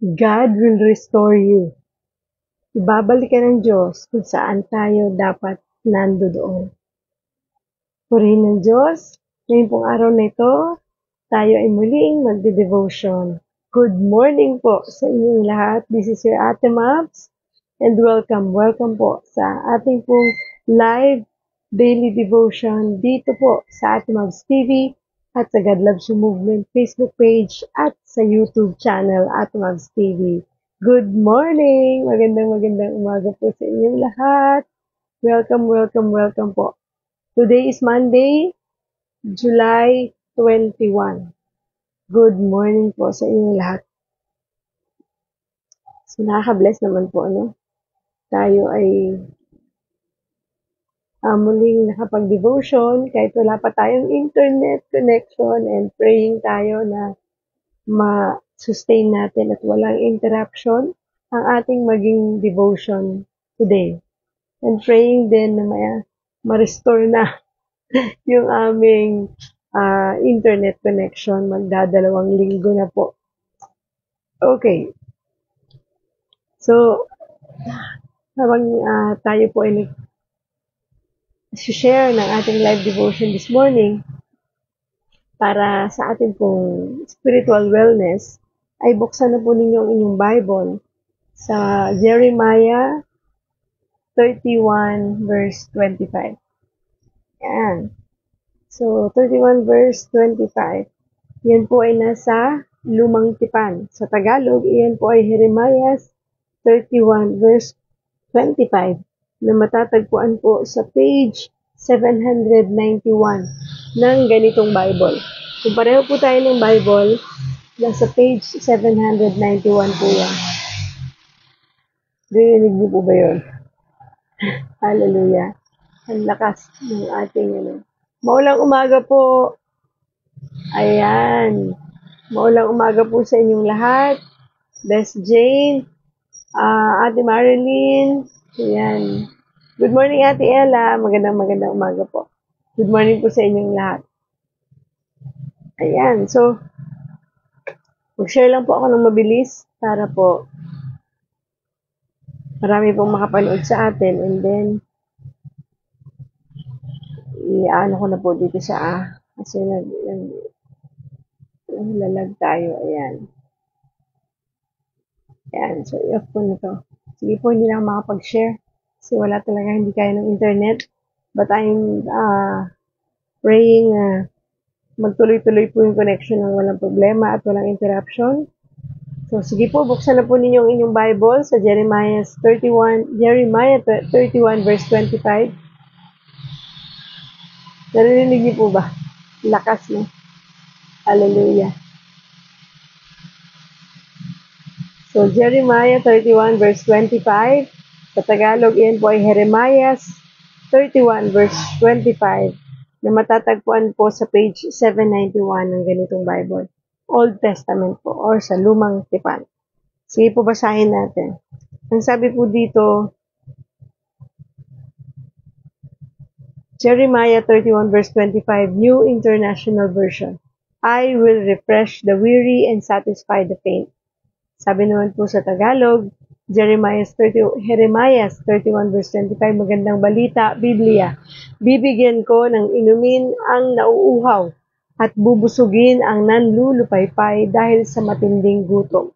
God will restore you. Ibabalik ka ng Diyos kung saan tayo dapat nandoon. Purihin ng Diyos, ngayon pong araw na ito, tayo ay muling magde-devotion. Good morning po sa inyong lahat. This is your Ate Mabs and welcome po sa ating pong live daily devotion dito po sa Ate Mabs TV at sa God Loves You Movement Facebook page at sa YouTube channel Ate Mabs TV. Good morning! Magandang umaga po sa inyong lahat. Welcome po. Today is Monday, July 21. Good morning po sa inyong lahat. So, nakaka-bless naman po, ano? Tayo ay muling nakapag-devotion kahit wala pa tayong internet connection and praying tayo na ma-sustain natin at walang interruption ang ating maging devotion today. And praying din na ma-restore na yung aming internet connection. Magdadalawang linggo na po. Okay. So, habang tayo po ay share ng ating live devotion this morning para sa ating pong spiritual wellness, ay buksan na po ninyo ang inyong Bible sa Jeremiah 31 verse 25. Yan. So, 31 verse 25. Yan po ay nasa Lumang Tipan. Sa Tagalog, yan po ay Jeremiah 31 verse 25 na matatagpuan po sa page 791 ng ganitong Bible. Kung pareho po tayo ng Bible, nasa page 791 po yan. Narinig niyo po ba yun? Hallelujah. Ang lakas ng ating Maulang umaga po. Ayan. Maulang umaga po sa inyong lahat. Best Jane, Ate Marilyn, ayan. Good morning, Ate Ella. Magandang umaga po. Good morning po sa inyong lahat. Ayan. So, mag-share lang po ako ng mabilis para po marami pong makapanood sa atin. And then, i-ano ko na po dito sa kasi lalag tayo. Ayan. Ayan. So, i-off ko na to. Sige po, hindi na ako makapag-share. Kasi wala talaga, hindi kaya ng internet. But I'm praying magtuloy-tuloy po yung connection ng walang problema at walang interruption. So, sige po, buksan na po ninyo ang inyong Bible sa Jeremiah 31 verse 25. Narinig niyo po ba? Lakas, no? Hallelujah. So, Jeremiah 31 verse 25. Sa Tagalog, iyan po ay Jeremiah 31 verse 25 na matatagpuan po sa page 791 ng ganitong Bible. Old Testament po or sa Lumang Tipan. Sige po, basahin natin. Ang sabi po dito, Jeremiah 31 verse 25, New International Version. I will refresh the weary and satisfy the faint. Sabi naman po sa Tagalog, Jeremiah 31 verse 25, magandang balita, Biblia. Bibigyan ko ng inumin ang nauuhaw at bubusugin ang nanlulupaypay dahil sa matinding gutom.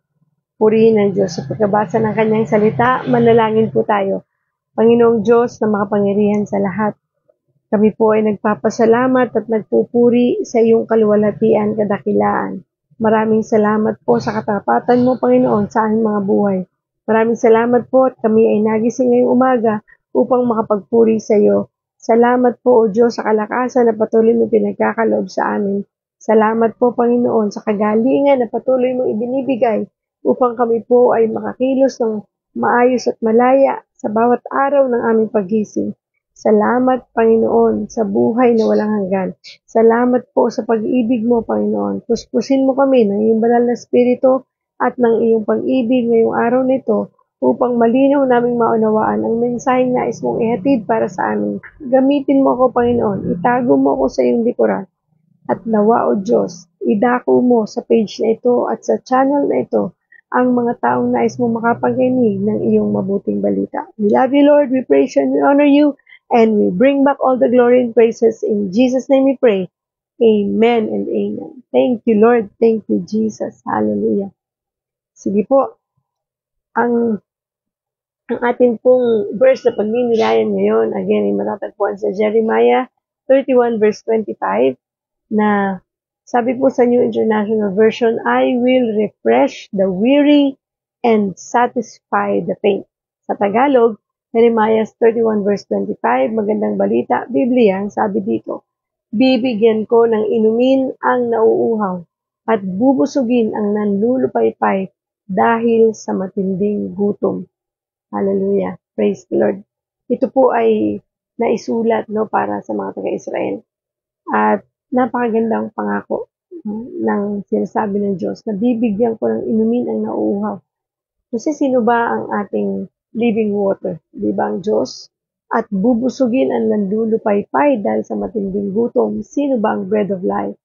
Purihin ng Diyos. Sa pagkabasa ng kanyang salita, manalangin po tayo. Panginoong Diyos na makapangyarihan sa lahat, kami po ay nagpapasalamat at nagpupuri sa iyong kaluwalhatian, kadakilaan. Maraming salamat po sa katapatan mo, Panginoon, sa aming mga buhay. Maraming salamat po at kami ay nagising ngayong umaga upang makapagpuri sa iyo. Salamat po, O Diyos, sa kalakasan na patuloy mo pinagkakaloob sa amin. Salamat po, Panginoon, sa kagalingan na patuloy mong ibinibigay upang kami po ay makakilos ng maayos at malaya sa bawat araw ng aming paggising. Salamat, Panginoon, sa buhay na walang hanggan. Salamat po sa pag-ibig mo, Panginoon. Puspusin mo kami ng iyong banal na spirito at ng iyong pag-ibig ngayong araw nito upang malinaw naming maunawaan ang mensaheng nais mong ihatid para sa amin. Gamitin mo ako, Panginoon. Itago mo ako sa iyong likuran. At nawa, O Diyos, idako mo sa page na ito at sa channel na ito ang mga taong nais mo makapaginig ng iyong mabuting balita. We love you, Lord. We praise you and we honor you. And we bring back all the glory and praises. In Jesus' name we pray. Amen and amen. Thank you, Lord. Thank you, Jesus. Hallelujah. Sige po. Ang ating pong verse na pagninilayan ngayon, again, ay matatagpuan sa Jeremiah 31 verse 25 na sabi po sa New International Version, I will refresh the weary and satisfy the faint. Sa Tagalog, Jeremiah 31 verse 25, magandang balita, Biblia, ang sabi dito, bibigyan ko ng inumin ang nauuhaw at bubusugin ang nanlulupaypay dahil sa matinding gutom. Hallelujah. Praise the Lord. Ito po ay naisulat para sa mga taga-Israel. At napakagandang pangako ng sinasabi ng Diyos na bibigyan ko ng inumin ang nauuhaw. Kasi sino ba ang ating living water? Di ba ang Diyos? At bubusugin ang nanlulupaypay dahil sa matinding gutom. Sino ba ang bread of life?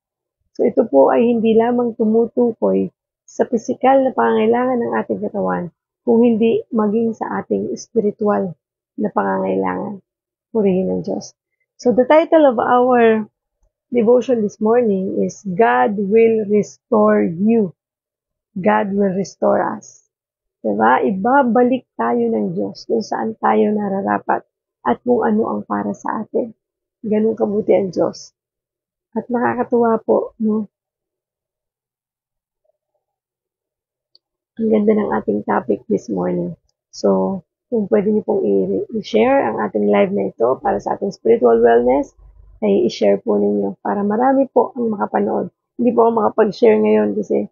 So ito po ay hindi lamang tumutukoy sa pisikal na pangangailangan ng ating katawan, kung hindi maging sa ating spiritual na pangangailangan. Purihin ng Diyos. So the title of our devotion this morning is God will restore you. God will restore us. Diba? Ibabalik tayo ng Diyos kung saan tayo nararapat at kung ano ang para sa atin. Ganun kabuti ang Diyos. At nakakatuwa po, no? Ang ganda ng ating topic this morning. So, kung pwede niyo pong i-share ang ating live na ito para sa ating spiritual wellness, ay i-share po ninyo para marami po ang makapanood. Hindi po ako makapag-share ngayon kasi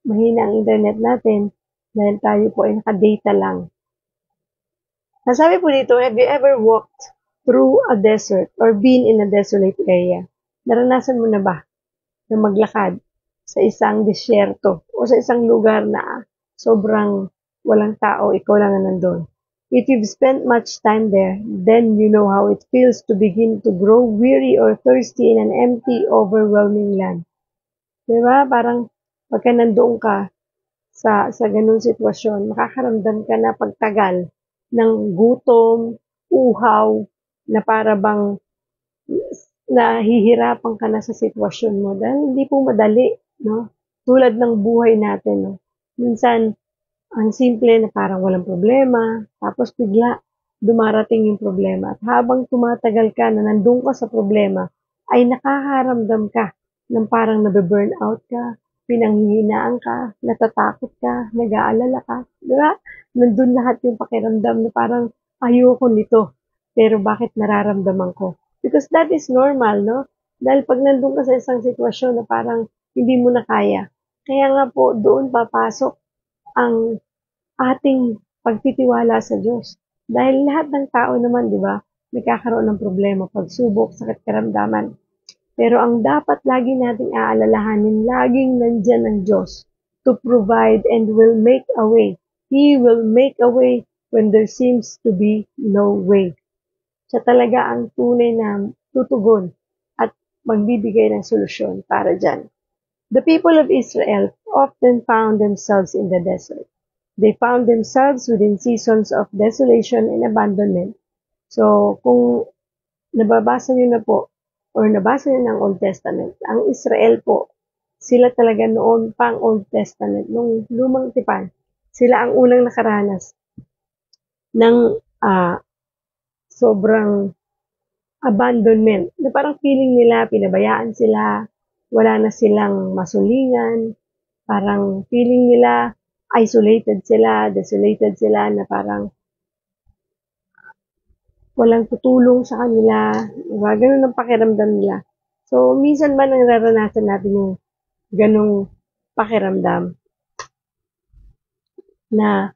mahina ang internet natin dahil tayo po ay naka-data lang. Nasabi po dito, have you ever walked through a desert or been in a desolate area? Naranasan mo na ba na maglakad sa isang disyerto o sa isang lugar na sobrang walang tao, ikaw lang na nandun? If you've spent much time there, then you know how it feels to begin to grow weary or thirsty in an empty, overwhelming land. Diba? Parang pagka nandoon ka sa ganung sitwasyon, makakaramdam ka na pagtagal ng gutom, uhaw, na para bang nahihirapan ka na sa sitwasyon mo dahil hindi po madali, no? Tulad ng buhay natin, no? Minsan, ang simple na parang walang problema, tapos bigla dumarating yung problema. At habang tumatagal ka na nandun ka sa problema, ay nakakaramdam ka ng parang nabe-burn out ka, pinanghihinaan ka, natatakot ka, nag-aalala ka. Diba? Nandun lahat yung pakiramdam na parang ayoko nito, pero bakit nararamdaman ko? Because that is normal, no? Dahil pag nandun ka sa isang sitwasyon na parang hindi mo na kaya. Kaya nga po, doon papasok ang ating pagtitiwala sa Diyos. Dahil lahat ng tao naman, di ba, nagkakaroon ng problema, pagsubok, sakit karamdaman. Pero ang dapat lagi nating aalalahanin, laging nandyan ang Diyos to provide and will make a way. He will make a way when there seems to be no way. Siya talaga ang tunay na tutugon at magbibigay ng solusyon para dyan. The people of Israel often found themselves in the desert. They found themselves within seasons of desolation and abandonment. So, kung nababasa niyo na po, or nabasa niyo ng Old Testament, ang Israel po, sila talaga noon pang Old Testament, nung lumang tipan, sila ang unang nakaranas ng sobrang abandonment. Na parang feeling nila, pinabayaan sila, wala na silang masulingan, parang feeling nila, isolated sila, desolated sila, na parang walang tutulong sa kanila, diba? Ganun ang pakiramdam nila. So, minsan ba nararanasan natin yung ganung pakiramdam na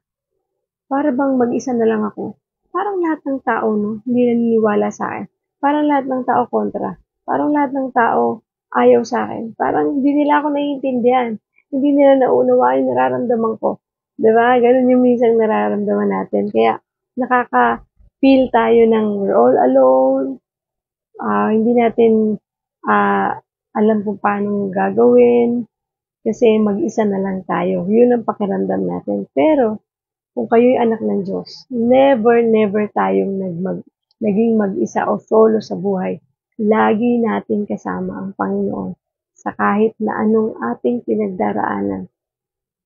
para bang mag-isa na lang ako? Parang lahat ng tao, no, hindi naniniwala sa akin. Parang lahat ng tao kontra. Parang lahat ng tao ayaw sa akin. Parang hindi nila ako naiintindihan. Hindi nila naunawaan yung nararamdaman ko. Diba? Ganun yung minsan nararamdaman natin. Kaya nakaka-feel tayo ng we're all alone. Hindi natin alam kung paano gagawin. Kasi mag-isa na lang tayo. Yun ang pakiramdam natin. Pero, kung kayo'y anak ng Diyos, never tayong naging mag-isa o solo sa buhay. Lagi natin kasama ang Panginoon sa kahit na anong ating pinagdaraanan.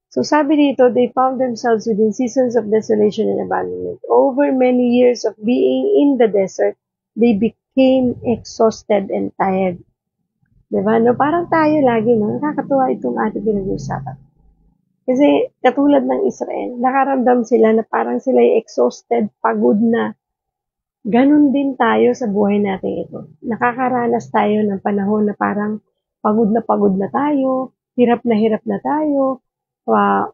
So sabi dito, they found themselves within seasons of desolation and abandonment. Over many years of being in the desert, they became exhausted and tired. Diba? No, parang tayo lagi, no? Nakakatuwa itong ating pinag-uusapan. Kasi katulad ng Israel, nakaramdam sila na parang sila ay exhausted, pagod na. Ganon din tayo sa buhay natin ito. Nakakaranas tayo ng panahon na parang pagod na tayo, hirap na tayo,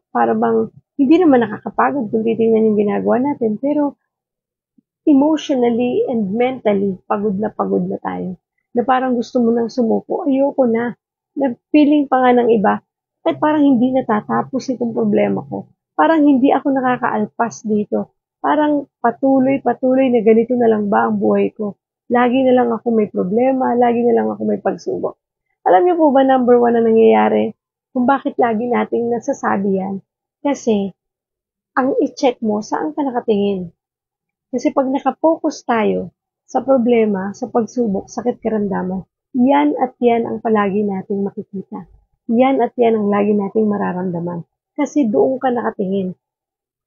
para bang hindi naman nakakapagod kung titingnan yung ginagawa natin, pero emotionally and mentally, pagod na tayo. Na parang gusto mo nang sumuko, ayoko na. Na feeling pa nga ng iba, ay parang hindi natatapos itong problema ko. Parang hindi ako nakakaalpas dito. Parang patuloy na ganito na lang ba ang buhay ko. Lagi na lang ako may problema, lagi na lang ako may pagsubok. Alam niyo po ba, number one na nangyayari, kung bakit lagi nating nasasabi yan? Kasi, ang i-check mo, saan ka nakatingin? Kasi pag nakapokus tayo sa problema, sa pagsubok, sakit karamdaman, yan at yan ang palagi nating makikita. Yan at yan ang lagi nating mararamdaman. Kasi doon ka nakatingin.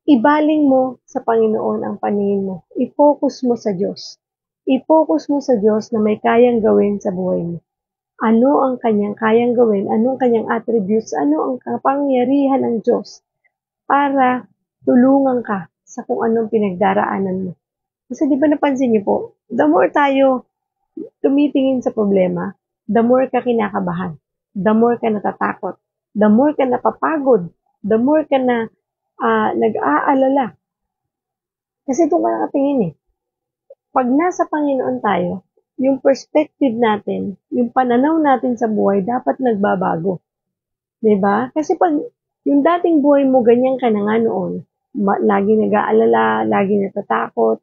Ibaling mo sa Panginoon ang paningin mo. I-focus mo sa Diyos. I-focus mo sa Diyos na may kayang gawin sa buhay mo. Ano ang kanyang kayang gawin? Ano ang kanyang attributes? Ano ang kapangyarihan ng Diyos para tulungan ka sa kung anong pinagdaraanan mo. Kasi di ba napansin niyo po, the more tayo tumitingin sa problema, the more ka kinakabahan, the more ka natatakot, the more ka napapagod, the more ka na nag-aalala. Kasi doon ka nakatingin eh. Pag nasa Panginoon tayo, yung perspective natin, yung pananaw natin sa buhay, dapat nagbabago. Diba? Kasi pag yung dating buhay mo, ganyan ka na nga noon, lagi nag-aalala, lagi natatakot,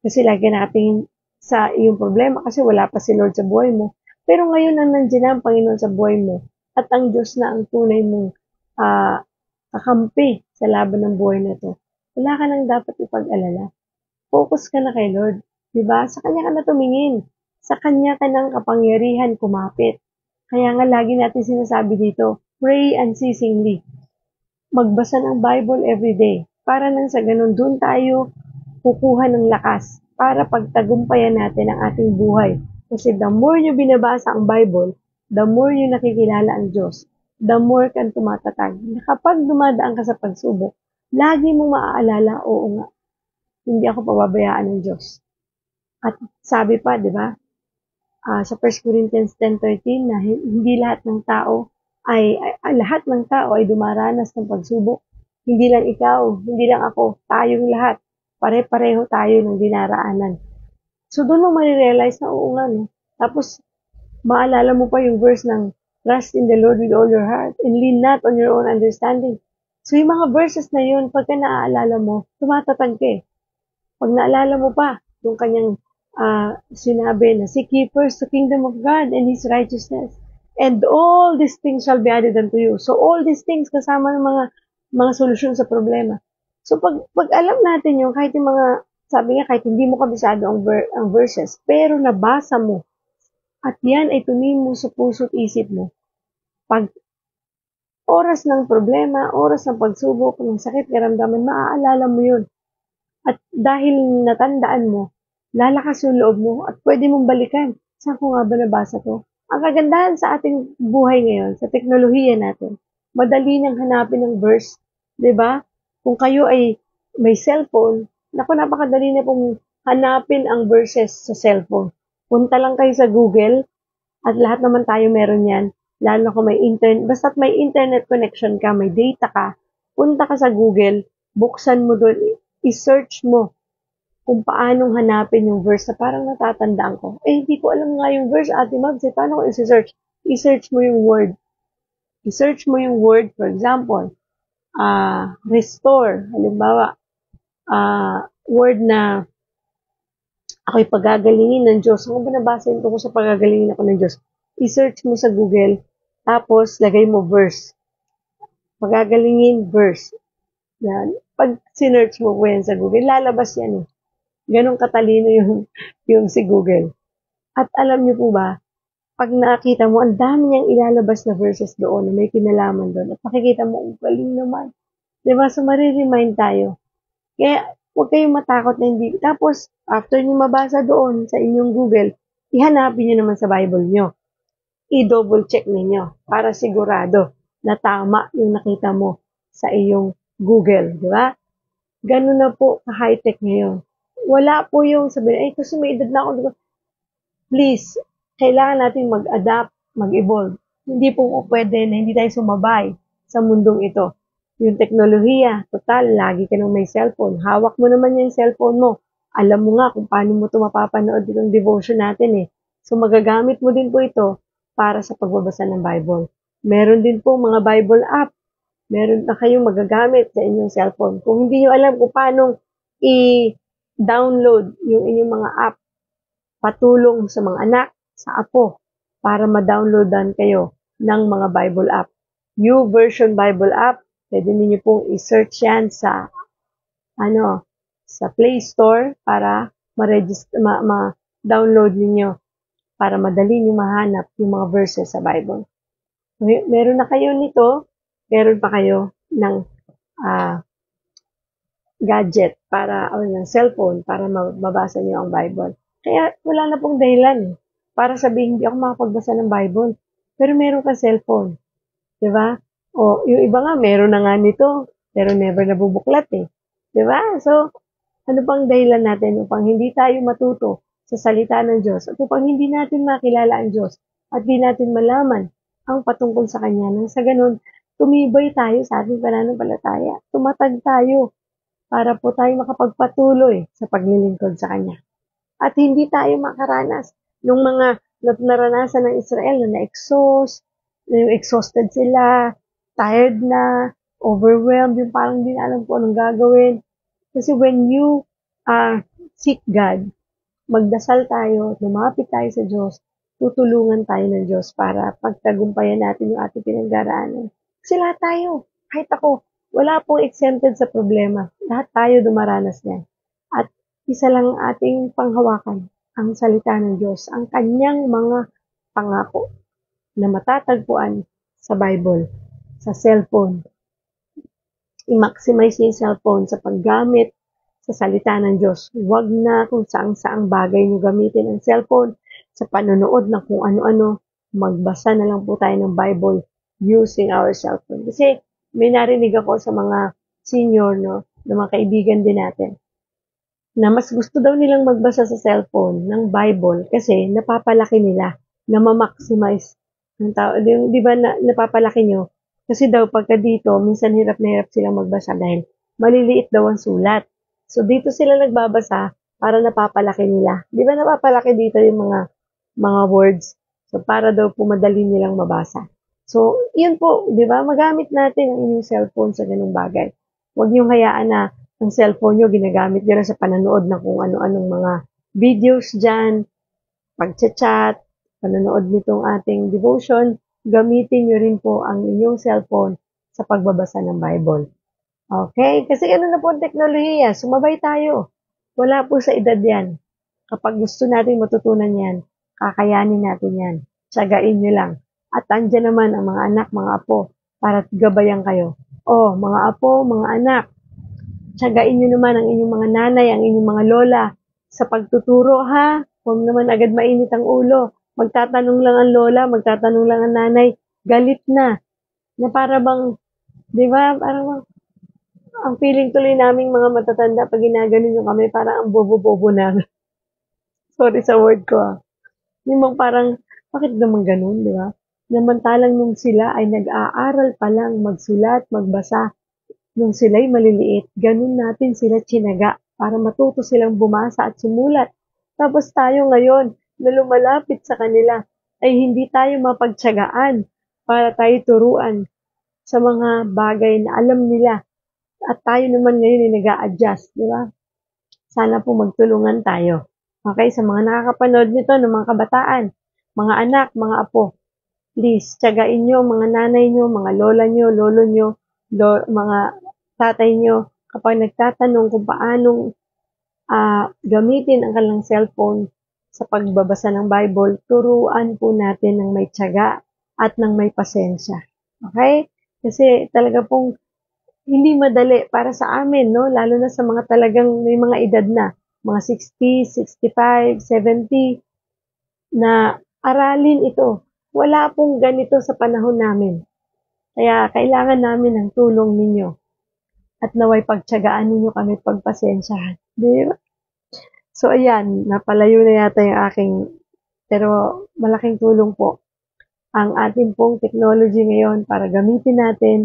kasi lagi nakatingin sa iyong problema kasi wala pa si Lord sa buhay mo. Pero ngayon ang nandiyan na ang Panginoon sa buhay mo at ang Diyos na ang tunay mong kakampi sa laban ng buhay na to. Wala ka nang dapat ipag-alala. Focus ka na kay Lord. Diba? Sa Kanya ka na tumingin. Sa Kanya ka ng kapangyarihan kumapit. Kaya nga lagi natin sinasabi dito, pray unceasingly. Magbasa ng Bible every day. Para nang sa ganun, doon tayo kukuha ng lakas para pagtagumpayan natin ang ating buhay. Kasi the more nyo binabasa ang Bible, the more nyo nakikilala ang Diyos, the more kang tumatatag. Na kapag dumadaan ka sa pagsubok, lagi mong maaalala, oo nga, hindi ako pababayaan ng Diyos. At sabi pa, di ba, sa 1 Corinthians 10:13 na hindi lahat ng tao ay dumaranas ng pagsubok. Hindi lang ikaw, hindi lang ako, tayong lahat. Pare-pareho tayo ng dinaraanan. So, doon mo marirealize na oo nga, no? Tapos, maalala mo pa yung verse ng trust in the Lord with all your heart and lean not on your own understanding. So, yung mga verses na yun, pagka naaalala mo, tumatatag ka eh. Pag naalala mo pa, yung kanyang sinabi na, seek ye first the kingdom of God and His righteousness. And all these things shall be added unto you. So, all these things kasama ng mga solusyon sa problema. So, pag alam natin yung kahit yung mga, sabi nga, kahit hindi mo kabisado ang verses, pero nabasa mo, at yan ay tumingin mo sa puso't isip mo. Pag oras ng problema, oras ng pagsubok, ng sakit, karamdaman, maaalala mo yun. At dahil natandaan mo, lalakas yung loob mo at pwede mong balikan. Saan ko nga ba nabasa to? Ang kagandahan sa ating buhay ngayon, sa teknolohiya natin, madali nang hanapin ang verse. 'Di ba? Kung kayo ay may cellphone, napakadali na pong hanapin ang verses sa cellphone. Punta lang kayo sa Google at lahat naman tayo meron yan. Lalo kung may internet, basta't may internet connection ka, may data ka, punta ka sa Google, buksan mo doon, i-search mo kung paanong hanapin yung verse na parang natatandaan ko. Hindi ko alam nga yung verse, Ate Mabs, paano ko i-search? I-search mo yung word. I-search mo yung word, for example, restore. Halimbawa, word na ako'y pagagalingin ng Diyos. Kung ba nabasa ko sa pagagalingin ako ng Diyos? I-search mo sa Google, tapos lagay mo verse. Pagagalingin verse. Yan. Pag sinearch mo po yan sa Google, lalabas yan eh. Ganong katalino yung si Google. At alam niyo po ba, pag nakita mo, ang dami niyang ilalabas na verses doon na may kinalaman doon. At makikita mo, ang galing naman. Diba? So, mariremind tayo. Kaya, huwag kayong matakot na hindi. Tapos, after niyo mabasa doon sa inyong Google, ihanapin niyo naman sa Bible niyo. I-double check ninyo para sigurado na tama yung nakita mo sa iyong Google. Diba? Ganun na po ka-high-tech ngayon. Wala po yung sabihin, ay, kasi may edad na ako. Please, kailangan natin mag-adapt, mag-evolve. Hindi po pwede na hindi tayo sumabay sa mundong ito. Yung teknolohiya, total, lagi ka nang may cellphone. Hawak mo naman yung cellphone mo. Alam mo nga kung paano mo ito mapapanood itong devotion natin eh. So magagamit mo din po ito para sa pagbabasa ng Bible. Meron din po mga Bible app. Meron na kayong magagamit sa inyong cellphone. Kung hindi nyo alam kung paano i-download yung inyong mga app, patulong sa mga anak, sa apo, para ma-downloadan kayo ng mga Bible app. YouVersion Bible app, pwede niyo pong i-search yan sa sa Play Store para ma-download niyo para madali niyo mahanap yung mga verses sa Bible. Meron na kayo nito, meron pa kayo ng gadget para o ng cellphone para mabasa niyo ang Bible. Kaya wala na pong dahilan para sabihin hindi ako makapagbasa ng Bible. Pero meron kang cellphone. Diba? O yung iba nga, meron na nga nito, pero never nabubuklat eh. Diba? So, ano pang dahilan natin upang hindi tayo matuto sa salita ng Diyos at upang hindi natin makilala ang Diyos at di natin malaman ang patungkol sa Kanya. Nang sa ganun, tumibay tayo sa ating pananampalataya. Tumatag tayo para po tayo makapagpatuloy sa paglilingkod sa Kanya. At hindi tayo makaranas ng mga naranasan ng Israel na exhausted sila, tired na, overwhelmed, yung parang hindi na alam po anong gagawin. Kasi when you seek God, magdasal tayo, lumapit tayo sa Diyos, tutulungan tayo ng Diyos para pagtagumpayan natin yung ating pinagdaraanan. Kasi lahat tayo, kahit ako, wala pong exempted sa problema. Lahat tayo dumaranas yan. At isa lang ating panghawakan, ang salita ng Diyos, ang kanyang mga pangako na matatagpuan sa Bible, sa cellphone. I-maximize yung cellphone sa paggamit sa salita ng Diyos. Huwag na kung saang-saang bagay nyo gamitin ang cellphone sa panonood ng kung ano-ano. Magbasa na lang po tayo ng Bible using our cellphone. Kasi may narinig ako sa mga senior, no, na mga kaibigan din natin, na mas gusto daw nilang magbasa sa cellphone ng Bible kasi napapalaki nila, na ma-maximize ng tao. Di ba napapalaki nyo? Kasi daw pagka dito, minsan hirap na hirap silang magbasa dahil maliliit daw ang sulat. So dito sila nagbabasa para napapalaki nila. Di ba napapalaki dito yung mga words? So para daw po madali nilang mabasa. So yun po, di ba? Magamit natin ang inyong cellphone sa ganung bagay. Huwag niyong hayaan na ang cellphone nyo, ginagamit nyo na sa pananood ng kung ano-anong mga videos dyan, pag-chat, pananood nitong ating devotion, gamitin nyo rin po ang inyong cellphone sa pagbabasa ng Bible. Okay? Kasi ano na po ang teknolohiya, sumabay tayo. Wala po sa edad yan. Kapag gusto natin matutunan yan, kakayanin natin yan. Tsagain nyo lang. At andyan naman ang mga anak, mga apo, para gabayan kayo. O, mga apo, mga anak, tsagain nyo naman ang inyong mga nanay, ang inyong mga lola sa pagtuturo, ha? Huwag naman agad mainit ang ulo. Magtatanong lang ang lola, magtatanong lang ang nanay, galit na. Na para bang, di ba, parang bang, ang feeling tuloy naming mga matatanda pag ginaganon nyo kami, parang ang bobo-bobo na. Sorry sa word ko, Yung bang parang, bakit naman ganun, di ba? Namantalang nung sila ay nag-aaral pa lang magsulat, magbasa, nung sila'y maliliit, ganun natin sila tsinaga para matuto silang bumasa at sumulat. Tapos tayo ngayon, na lumalapit sa kanila, ay hindi tayo mapagtsagaan para tayo turuan sa mga bagay na alam nila. At tayo naman ngayon ay nag-a-adjust, di ba? Sana po magtulungan tayo. Okay, sa mga nakakapanood nito ng mga kabataan, mga anak, mga apo, please, tsagain nyo, mga nanay nyo, mga lola nyo, lolo nyo, mga tatay nyo, kapag nagtatanong kung paanong gamitin ang kanilang cellphone sa pagbabasa ng Bible, turuan po natin ng may tiyaga at ng may pasensya. Okay? Kasi talaga pong hindi madali para sa amin, no? Lalo na sa mga talagang may mga edad na, mga 60, 65, 70, na aralin ito. Wala pong ganito sa panahon namin. Kaya kailangan namin ng tulong ninyo. At naway pagtiyagaan ninyo kami pagpasensyahan. Di ba? So ayan, napalayo na yata yung aking, pero malaking tulong po ang ating pong technology ngayon para gamitin natin,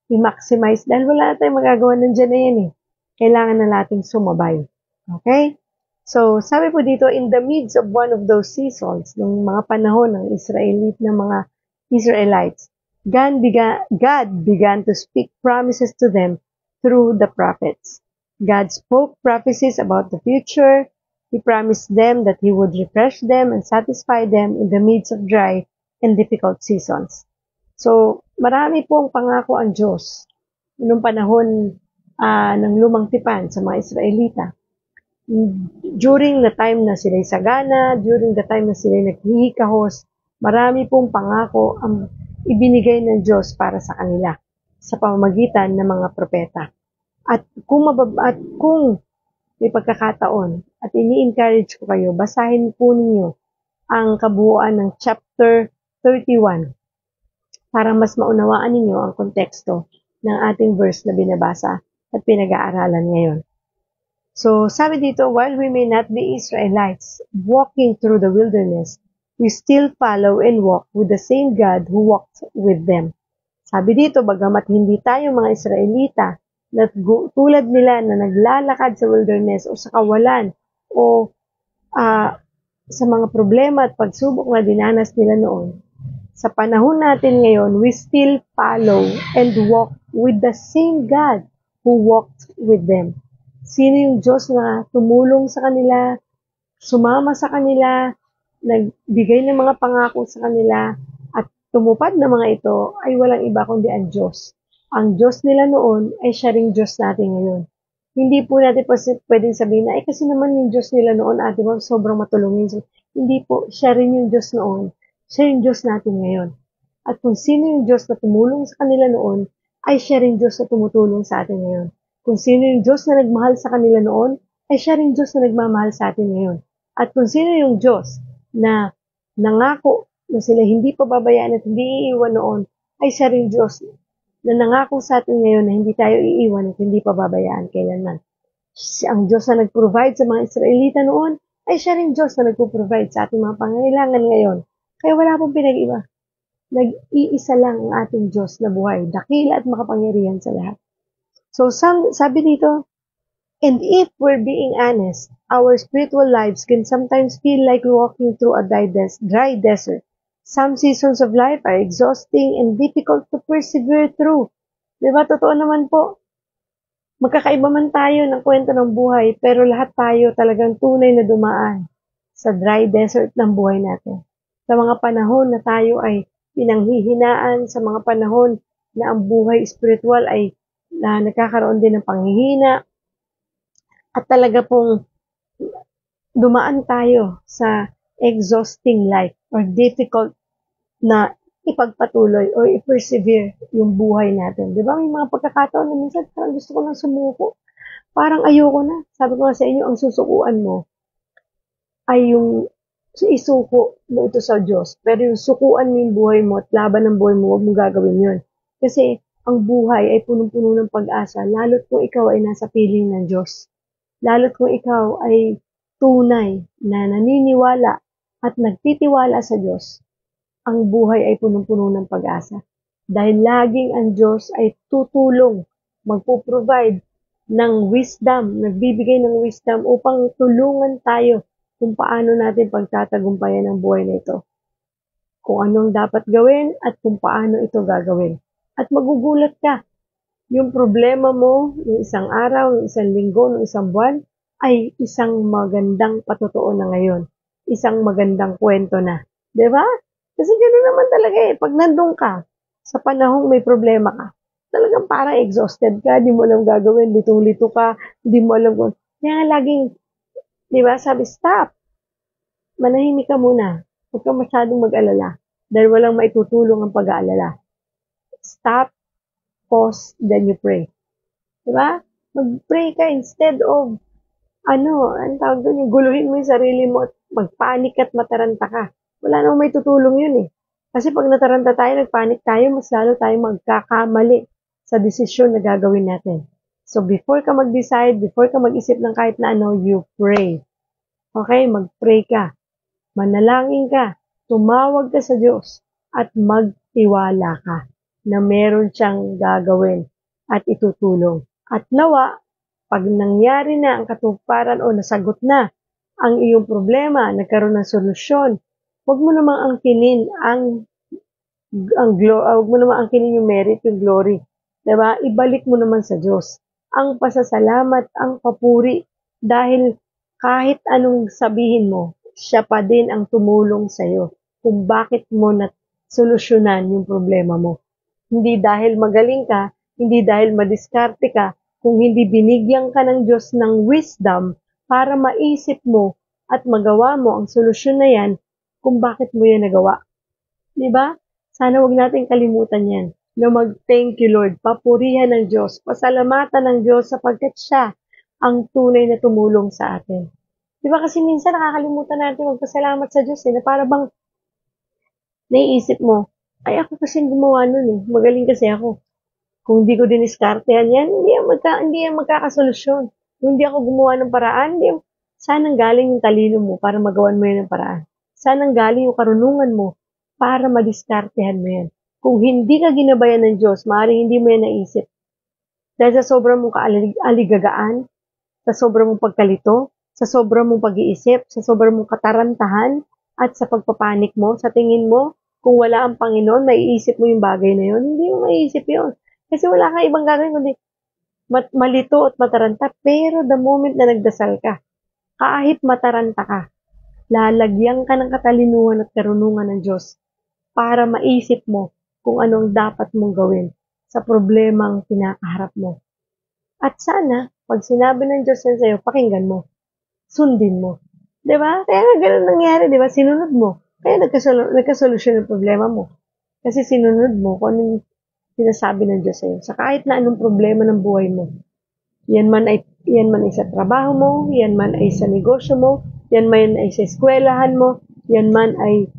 i-maximize, dahil wala tayong magagawa nandiyan na yan eh. Kailangan na natin sumabay. Okay? So, sabi po dito, in the midst of one of those seasons, ng mga panahon ng mga Israelites, God began to speak promises to them through the prophets. God spoke prophecies about the future. He promised them that He would refresh them and satisfy them in the midst of dry and difficult seasons. So, marami pong pangako ang Diyos noong panahon ng lumang tipan sa mga Israelita. During the time na sila'y sagana, during the time na sila'y naghihikahos, marami pong pangako ang ibinigay ng Diyos para sa kanila sa pamamagitan ng mga propeta. At kung may pagkakataon at ini-encourage ko kayo, basahin po ninyo ang kabuuan ng chapter 31 para mas maunawaan ninyo ang konteksto ng ating verse na binabasa at pinag-aaralan ngayon. So, sabi dito, while we may not be Israelites walking through the wilderness, we still follow and walk with the same God who walked with them. Sabi dito, bagamat hindi tayo mga Israelita na tulad nila na naglalakad sa wilderness o sa kawalan o sa mga problema at pagsubok na dinanas nila noon, sa panahon natin ngayon, we still follow and walk with the same God who walked with them. Sino yung Diyos na tumulong sa kanila, sumama sa kanila, nagbigay ng mga pangako sa kanila, at tumupad na mga ito ay walang iba kundi ang Diyos. Ang Diyos nila noon ay siya ring Diyos natin ngayon. Hindi po natin pwedeng sabihin na, kasi naman yung Diyos nila noon, ate mo, sobrang matulungin. So, hindi po, siya rin yung Diyos noon. Siya yung Diyos natin ngayon. At kung sino yung Diyos na tumulong sa kanila noon, ay siya rin Diyos na tumutulong sa atin ngayon. Kung sino yung Diyos na nagmahal sa kanila noon, ay siya rin Diyos na nagmamahal sa atin ngayon. At kung sino yung Diyos na nangako na sila hindi pababayaan at hindi iiwan noon, ay siya rin Diyos na nangako sa atin ngayon na hindi tayo iiwan at hindi pababayaan kailanman. Ang Diyos na nag-provide sa mga Israelita noon, ay siya rin Diyos na nagpo-provide sa ating mga pangangailangan ngayon. Kaya wala pong pinag-iba. Nag-iisa lang ang ating Diyos na buhay, dakila at makapangyarihan sa lahat. So, sabi dito, and if we're being honest, our spiritual lives can sometimes feel like walking through a dry desert. Some seasons of life are exhausting and difficult to persevere through. Diba? Totoo naman po. Magkakaiba man tayo ng kwento ng buhay, pero lahat tayo talagang tunay na dumaan sa dry desert ng buhay natin. Sa mga panahon na tayo ay pinanghihinaan, sa mga panahon na ang buhay spiritual ay nagkakaroon din ng panghihina, at talaga pong dumaan tayo sa exhausting life or difficult na ipagpatuloy o i-persevere yung buhay natin. Di ba? May mga pagkakataon na minsan parang gusto ko nang sumuko. Parang ayoko na. Sabi ko nga sa inyo, ang susukuan mo ay yung isuko mo ito sa Diyos. Pero yung sukuan mo yung buhay mo at laban ng buhay mo, huwag mo gagawin yun. Kasi ang buhay ay punong-puno ng pag-asa, lalo't kung ikaw ay nasa piling ng Diyos. Lalo't kung ikaw ay tunay na naniniwala at nagtitiwala sa Diyos, ang buhay ay punong-puno ng pag-asa. Dahil laging ang Diyos ay tutulong, magpo-provide ng wisdom, nagbibigay ng wisdom upang tulungan tayo kung paano natin pagtatagumpayan ang buhay na ito. Kung anong dapat gawin at kung paano ito gagawin. At magugulat ka, yung problema mo, yung isang araw, yung isang linggo, yung isang buwan, ay isang magandang patotoo na ngayon. Isang magandang kwento na. Diba? Kasi gano'n naman talaga eh. Pag nandun ka, sa panahong may problema ka, talagang parang exhausted ka, di mo alam gagawin, lito-lito ka, di mo alam kung, kaya laging, di ba, sabi, stop, manahimik ka muna, huwag ka masyadong mag-alala, dahil walang maitutulong ang pag-aalala. Stop, pause, then you pray. Di ba? Mag-pray ka instead of, ang tawag doon, yung guluhin mo yung sarili mo at magpanik at mataranta ka. Wala namang may tutulong yun eh. Kasi pag nataranta tayo, nagpanik tayo, mas lalo tayo magkakamali sa desisyon na gagawin natin. So before ka mag-decide, before ka mag-isip ng kahit na ano, you pray. Okay? Mag-pray ka. Manalangin ka. Tumawag ka sa Diyos at magtiwala ka na meron siyang gagawin at itutulong. At nawa, pag nangyari na ang katuparan o nasagot na ang iyong problema, nagkaroon ng solusyon, huwag mo namang angkinin huwag mo namang angkinin yung merit, yung glory. Diba? Ibalik mo naman sa Diyos ang pasasalamat, ang papuri, dahil kahit anong sabihin mo, siya pa din ang tumulong sa'yo kung bakit mo na solusyonan yung problema mo. Hindi dahil magaling ka, hindi dahil madiskarte ka, kung hindi binigyan ka ng Diyos ng wisdom para maisip mo at magawa mo ang solusyon na yan kung bakit mo yan nagawa. Diba? Sana wag natin kalimutan yan na mag-thank you Lord, papurihan ng Diyos, pasalamatan ng Diyos sapagkat siya ang tunay na tumulong sa atin. Diba kasi minsan nakakalimutan natin magpasalamat sa Diyos na para bang naiisip mo, ay ako kasi gumawa nun eh, magaling kasi ako. Kung hindi ko diniskartehan yan, hindi yan magkakasolusyon. Kung hindi ako gumawa ng paraan, saan ang galing yung talino mo para magawan mo yan ng paraan? Saan ang galing yung karunungan mo para madiskartehan mo yan? Kung hindi ka ginabayan ng Diyos, maaaring hindi mo yan naisip. Dahil sa sobrang mong kaaligagaan, sa sobrang mong pagkalito, sa sobrang mong pag-iisip, sa sobrang mong katarantahan, at sa pagpapanik mo, sa tingin mo, kung wala ang Panginoon, maiisip mo yung bagay na yun, hindi mo maiisip yun. Kasi wala kang ibang gagawin kundi malito at mataranta. Pero the moment na nagdasal ka, kahit mataranta ka, lalagyan ka ng katalinuhan at karunungan ng Diyos para maisip mo kung anong dapat mong gawin sa problemang kinakaharap mo. At sana, pag sinabi ng Diyos yan sa'yo, pakinggan mo. Sundin mo. Diba? Kaya nga ganun nangyari, diba? Sinunod mo. Kaya nagkasolusyon ng problema mo. Kasi sinunod mo kung anong sinasabi ng Diyos sa'yo. Sa kahit na anong problema ng buhay mo. Yan man ay sa trabaho mo, yan man ay sa negosyo mo, yan man ay sa eskwelahan mo, yan man ay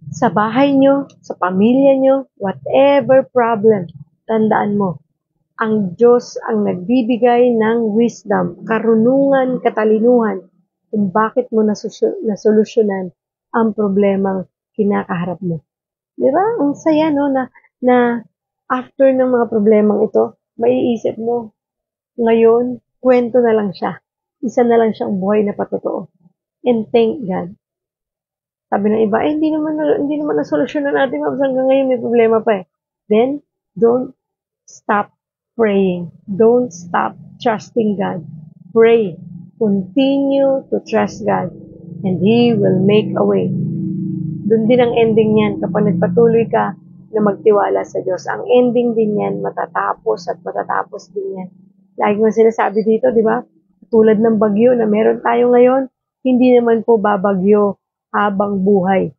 sa bahay nyo, sa pamilya nyo, whatever problem, tandaan mo, ang Diyos ang nagbibigay ng wisdom, karunungan, katalinuhan, kung bakit mo nasolusyonan ang problemang kinakaharap mo. Diba? Ang saya, no, na after ng mga problemang ito, maiisip mo, ngayon, kwento na lang siya. Isa na lang siyang buhay na patotoo. And thank God. Sabi ng iba, hindi naman nasolusyonan natin, hanggang ngayon may problema pa eh. Then, don't stop praying. Don't stop trusting God. Pray. Continue to trust God. And He will make a way. Doon din ang ending niyan kapag nagpatuloy ka na magtiwala sa Diyos. Ang ending din yan, matatapos at matatapos din yan. Lagi mo sinasabi dito, di ba? Tulad ng bagyo na meron tayo ngayon, hindi naman po babagyo habang buhay.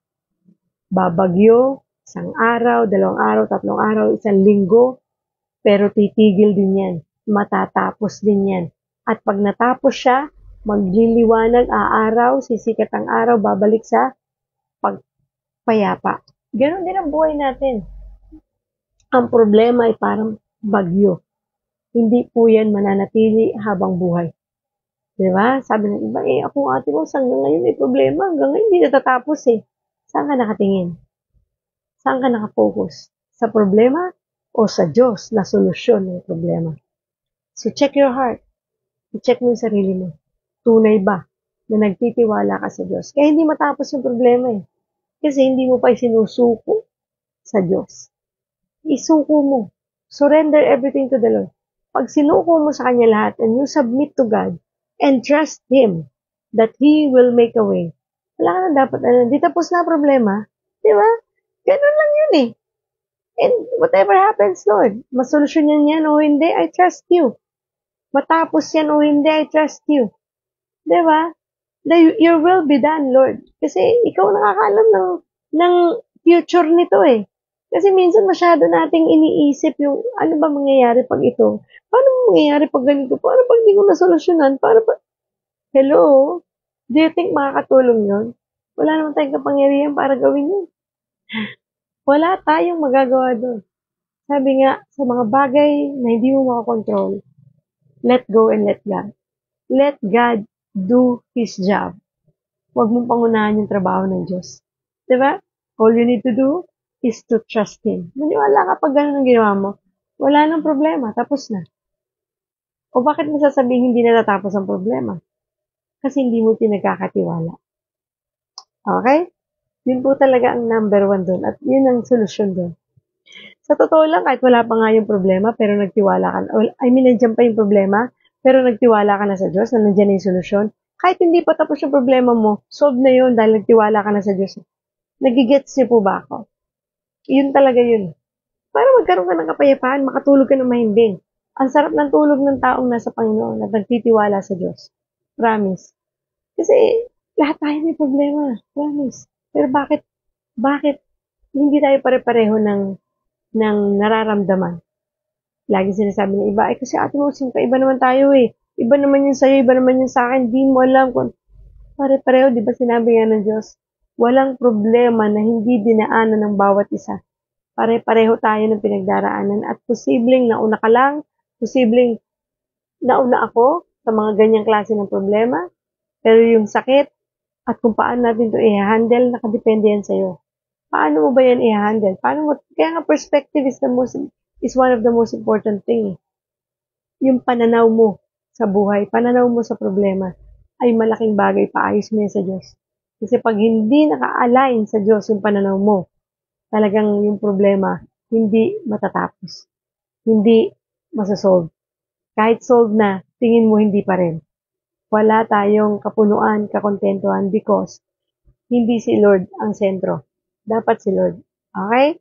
Babagyo, isang araw, 2 araw, 3 araw, 1 linggo, pero titigil din yan. Matatapos din yan. At pag natapos siya, magliliwanag, aaraw, sisikat ang araw, babalik sa pagpayapa. Ganon din ang buhay natin. Ang problema ay parang bagyo. Hindi po yan mananatili habang buhay. Diba? Sabi ng iba, ako ate mo, hanggang ngayon may problema. Hanggang ngayon hindi natatapos eh. Saan ka nakatingin? Saan ka nakafocus? Sa problema o sa Diyos na solusyon ng problema? So check your heart. I-check mo yung sarili mo. Tunay ba na nagtitiwala ka sa Diyos? Kaya hindi matapos yung problema eh. Kasi hindi mo pa isinusuko sa Diyos. Isuko mo. Surrender everything to the Lord. Pag sinuko mo sa Kanya lahat and you submit to God and trust Him that He will make a way, wala ka na dapat, di tapos na problema. Di ba? Ganun lang yun eh. And whatever happens, Lord, masolusyonan yan o hindi, I trust you. Matapos yan o hindi, I trust you. Diba? Your will be done, Lord. Kasi ikaw nakakaalam ng future nito eh. Kasi minsan masyado nating iniisip yung ano ba mangyayari pag ito? Paano mangyayari pag ganito? Paano pag di ko nasolusyonan? Paano pag... Hello? Do you think makakatulong yun? Wala naman tayong kapangyarihan para gawin yun. Wala tayong magagawa doon. Sabi nga, sa mga bagay na hindi mo makakontrol, let go and let God. Let God do His job. Huwag mong pangunahan yung trabaho ng Diyos. Diba? All you need to do is to trust Him. Maniwala ka pag gano'n ang ginawa mo, wala nang problema, tapos na. O bakit mo sasabihin hindi natatapos ang problema? Kasi hindi mo pinagkakatiwala. Okay? Yun po talaga ang number 1 doon at yun ang solusyon doon. Sa totoo lang, kahit wala pa nga yung problema, pero nagtiwala ka na, nandiyan pa yung problema, pero nagtiwala ka na sa Diyos, na nandiyan na yung solusyon, kahit hindi pa tapos yung problema mo, solve na yun dahil nagtiwala ka na sa Diyos. Nagigets niyo po ba ako? Yun talaga yun. Para magkaroon ka ng kapayapaan, makatulog ka ng mahimbing. Ang sarap ng tulog ng taong nasa Panginoon at nagtitiwala sa Diyos. Promise. Kasi lahat tayo may problema. Promise. Pero bakit hindi tayo pare-pareho ng nararamdaman? Lagi sinasabi ng iba, kasi ate mo, iba naman tayo eh. Iba naman yun sa'yo, iba naman yun sa akin. Di mo alam kung pare-pareho, di ba sinabi nga ng Diyos? Walang problema na hindi dinaanan ng bawat isa. Pare-pareho tayo ng pinagdaraanan at posibleng nauna ka lang, posibleng nauna ako sa mga ganyang klase ng problema. Pero yung sakit at kung paano natin ito i-handle, nakadepende yan sa'yo. Paano mo ba yan i-handle? Kaya nga perspective is one of the most important thing. Yung pananaw mo sa buhay, pananaw mo sa problema, ay malaking bagay, paayos mo yan sa Diyos. Kasi pag hindi naka-align sa Diyos yung pananaw mo, talagang yung problema, hindi matatapos. Hindi masasolve. Kahit solve na, tingin mo hindi pa rin. Wala tayong kapunuan, kakontentuhan because hindi si Lord ang sentro. Dapat si Lord. Okay?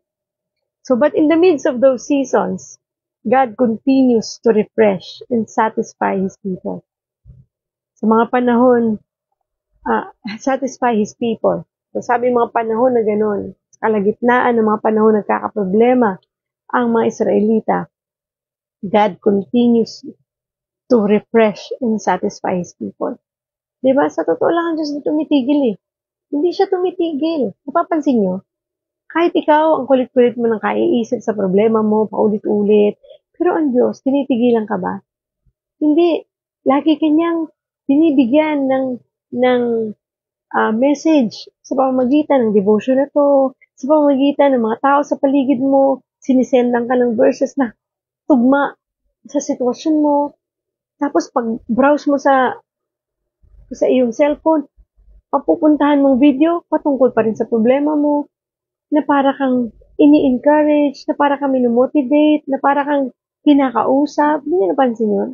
So, but in the midst of those seasons, God continues to refresh and satisfy His people. Sa mga panahon, satisfy His people. So, sabi mga panahon na ganun, sa kalagitnaan ng mga panahon nagkakaproblema ang mga Israelita, God continues to refresh and satisfy His people. Diba? Sa totoo lang ang Diyos na tumitigil eh. Hindi siya tumitigil. Napapansin nyo? Kahit ikaw, ang kulit-kulit mo nang kaiisip sa problema mo, paulit-ulit, pero ang Diyos, tinitigilan ka ba? Hindi. Lagi kanyang binibigyan ng message sa pamamagitan ng devotion na to, sa pamamagitan ng mga tao sa paligid mo, sinisendan ka ng verses na tugma sa sitwasyon mo. Tapos pag browse mo sa iyong cellphone, papupuntahan mong video patungkol pa rin sa problema mo, na para kang ini-encourage, na para kang minomotivate, na para kang kinakausap. Hindi napansin yun?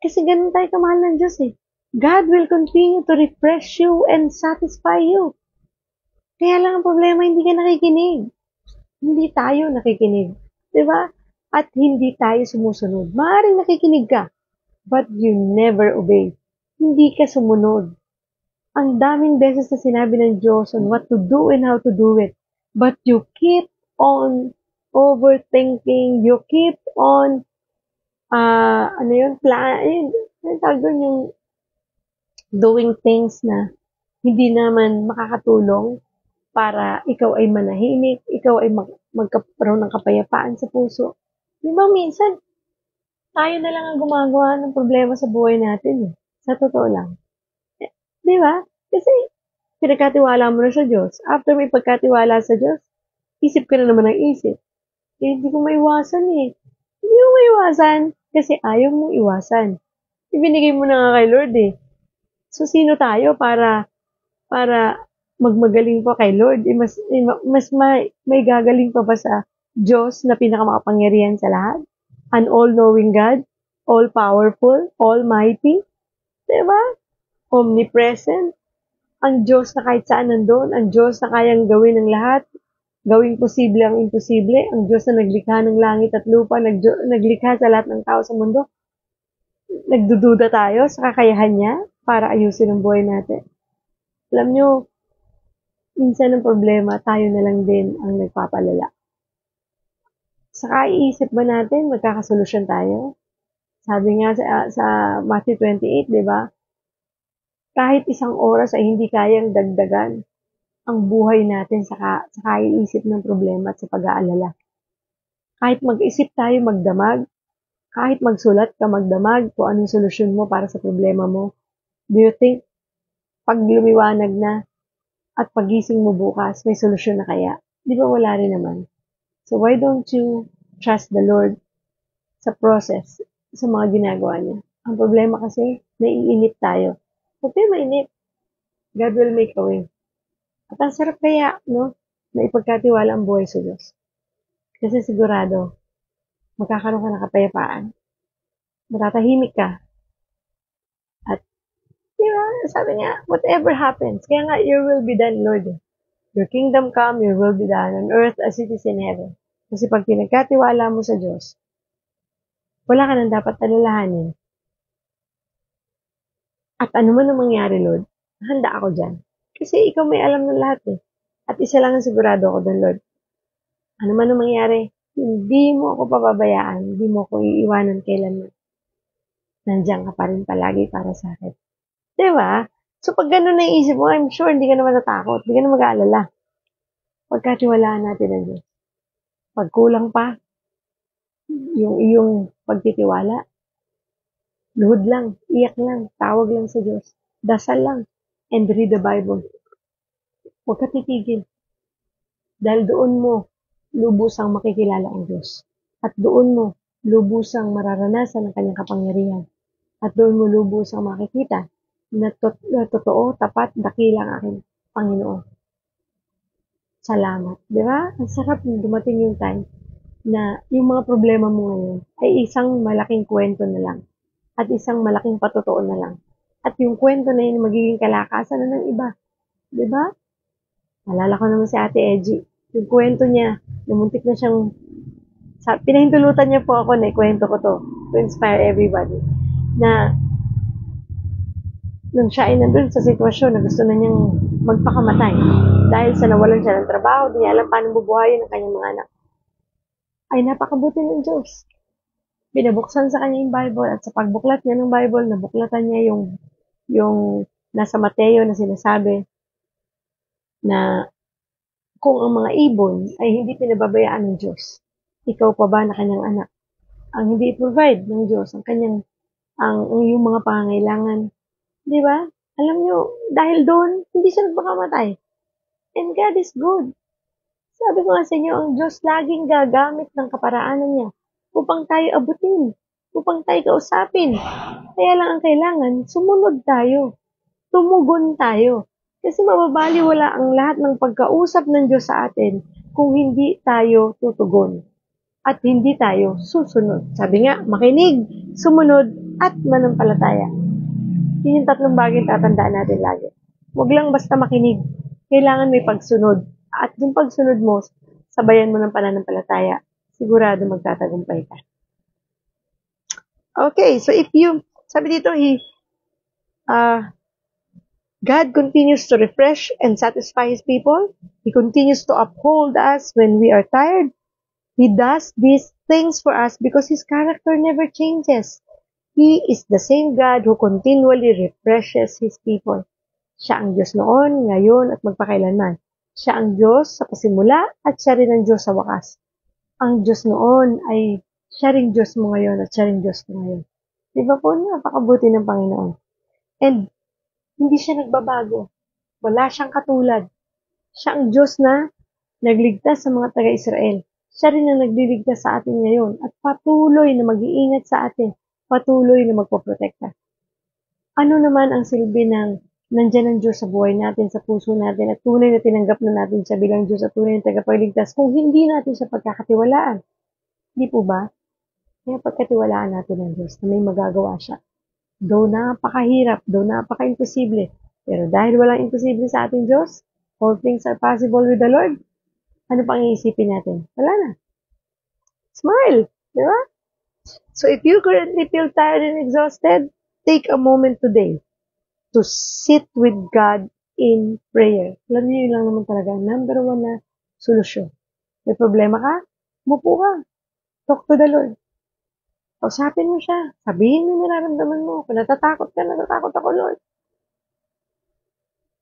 Kasi ganun tayo kamahal ng Diyos eh. God will continue to refresh you and satisfy you. Kaya lang ang problema, hindi ka nakikinig. Hindi tayo nakikinig. Diba? At hindi tayo sumusunod. Maaaring nakikinig ka, but you never obey. Hindi ka sumunod. Ang daming beses na sinabi ng Diyos on what to do and how to do it. But you keep on overthinking, you keep on, yung doing things na hindi naman makakatulong para ikaw ay manahimik, ikaw ay magkaroon ng kapayapaan sa puso. Di ba minsan, tayo na lang ang gumagawa ng problema sa buhay natin eh. Sa totoo lang. Di ba? Kasi, pinagkatiwala mo na sa Diyos. After may pagkatiwala sa Diyos, isip ka na naman ng isip. Hindi ko maiwasan eh. Hindi mo maiwasan kasi ayaw mong iwasan. Ibinigay mo na nga kay Lord eh. So, sino tayo para magmagaling pa kay Lord? Mas may gagaling pa ba sa Diyos na pinakamakapangyarihan sa lahat? An all-knowing God, all-powerful, almighty, diba? Omnipresent, ang Diyos na kahit saan nandun, ang Diyos na kayang gawin ng lahat, gawing posible ang imposible, ang Diyos na naglikha ng langit at lupa, naglikha sa lahat ng tao sa mundo, nagdududa tayo sa kakayahan niya para ayusin ang buhay natin. Alam nyo, minsan ang problema, tayo na lang din ang nagpapalala. Sa kaiisip ba natin, magkakasolusyon tayo? Sabi nga sa Matthew 28, di ba? Kahit isang oras ay hindi kayang dagdagan ang buhay natin sa kaiisip ng problema at sa pag-aalala. Kahit mag-isip tayo magdamag, kahit magsulat ka magdamag kung anong solusyon mo para sa problema mo, do you think pag lumiwanag na at pagising mo bukas, may solusyon na kaya? Di ba wala rin naman? So why don't you trust the Lord sa process, sa mga ginagawa niya? Ang problema kasi, naiinip tayo. Huwag tayo mainip. God will make a way. At ang sarap kaya, no? Na ipagkatiwala ang buhay sa Diyos. Kasi sigurado, magkakaroon ka ng kapayapaan. Matatahimik ka. At, di ba, sabi niya, whatever happens, kaya nga, your will be done, Lord. Your kingdom come, your will be done on earth as it is in heaven. Kasi pag pinagkatiwala mo sa Diyos, wala ka nang dapat alalahanin. At ano man ang mangyari, Lord, handa ako dyan. Kasi ikaw may alam ng lahat eh. At isa lang ang sigurado ako doon, Lord. Ano man ang mangyari, hindi mo ako pababayaan, hindi mo ako iiwanan kailanman. Nandiyan ka pa rin palagi para sa akin. Diba? So pag gano'n naisip mo, I'm sure hindi ka naman natakot, hindi ka naman mag-aalala. Pagkatiwalaan natin ang Diyos. Pag kulang pa, yung iyong pagtitiwala, luhod lang, iyak lang, tawag lang sa Diyos, dasal lang, and read the Bible. Huwag ka titigil. Dahil doon mo lubusang makikilala ang Diyos. At doon mo lubusang mararanasan ang kanyang kapangyarihan. At doon mo lubusang makikita na totoo, tapat, dakila ang aking Panginoon. Salamat. Di ba? Ang sarap na dumating yung time na yung mga problema mo ngayon ay isang malaking kwento na lang. At isang malaking patotoo na lang. At yung kwento na yun magiging kalakasan na ng iba. Di ba? Alala ko naman si Ate Edgy. Yung kwento niya, namuntik na siyang, pinahintulutan niya po ako na ikwento ko to inspire everybody. Na, nung siya ay nandun sa sitwasyon na gusto na niyang magpakamatay dahil sa nawalan siya ng trabaho, di niya alam paano bubuhayin ang kanyang mga anak. Ay napakabuti ng Diyos. Binabuksan sa kanya yung Bible at sa pagbuklat niya ng Bible, nabuklatan niya yung nasa Mateo na sinasabi na kung ang mga ibon ay hindi pinababayaan ng Diyos, ikaw pa ba na kanyang anak? Ang hindi i-provide ng Diyos, ang yung mga pangangailangan. Di ba? Alam nyo, dahil doon, hindi siya nagpakamatay. And God is good. Sabi ko nga sa inyo, ang Diyos laging gagamit ng kaparaanan niya upang tayo abutin, upang tayo kausapin. Kaya lang ang kailangan, sumunod tayo. Tumugon tayo. Kasi mababaliwala ang lahat ng pagkausap ng Diyos sa atin kung hindi tayo tutugon at hindi tayo susunod. Sabi nga, makinig, sumunod, at manampalataya. Yun yung tatlong bagay tatandaan natin lagi. Huwag lang basta makinig. Kailangan may pagsunod. At yung pagsunod mo, sabayan mo ng pananampalataya. Sigurado magtatagumpay ka. Okay, so sabi dito, God continues to refresh and satisfy His people. He continues to uphold us when we are tired. He does these things for us because His character never changes. He is the same God who continually refreshes His people. Siya ang Diyos noon, ngayon, at magpakailanman. Siya ang Diyos sa pasimula at siya rin ang Diyos sa wakas. Ang Diyos noon ay siya rin Diyos mo ngayon at siya rin Diyos mo ngayon. Di ba po? Napakabuti ng Panginoon. And hindi siya nagbabago. Wala siyang katulad. Siya ang Diyos na nagligtas sa mga taga-Israel. Siya rin ang nagliligtas sa atin ngayon at patuloy na mag-iingat sa atin. Patuloy na magpoprotekta. Ano naman ang silbi ng nandyan ang Diyos sa buhay natin, sa puso natin, at tunay na tinanggap na natin siya bilang Diyos at tunay na tagapagligtas kung hindi natin siya pagkakatiwalaan? Hindi po ba? Kaya pagkatiwalaan natin ang Diyos na may magagawa siya. Though napakahirap, though napaka-imposible, pero dahil walang imposible sa ating Diyos, all things are possible with the Lord. Ano pang iisipin natin? Wala na. Smile. Di ba? So if you currently feel tired and exhausted, take a moment today to sit with God in prayer. Alam niyo, yun lang naman talaga. Number one na solusyon. May problema ka? Mupo ka. Talk to the Lord. Kausapin mo siya. Sabihin mo nararamdaman mo. Kung natatakot ka, natatakot ako, Lord.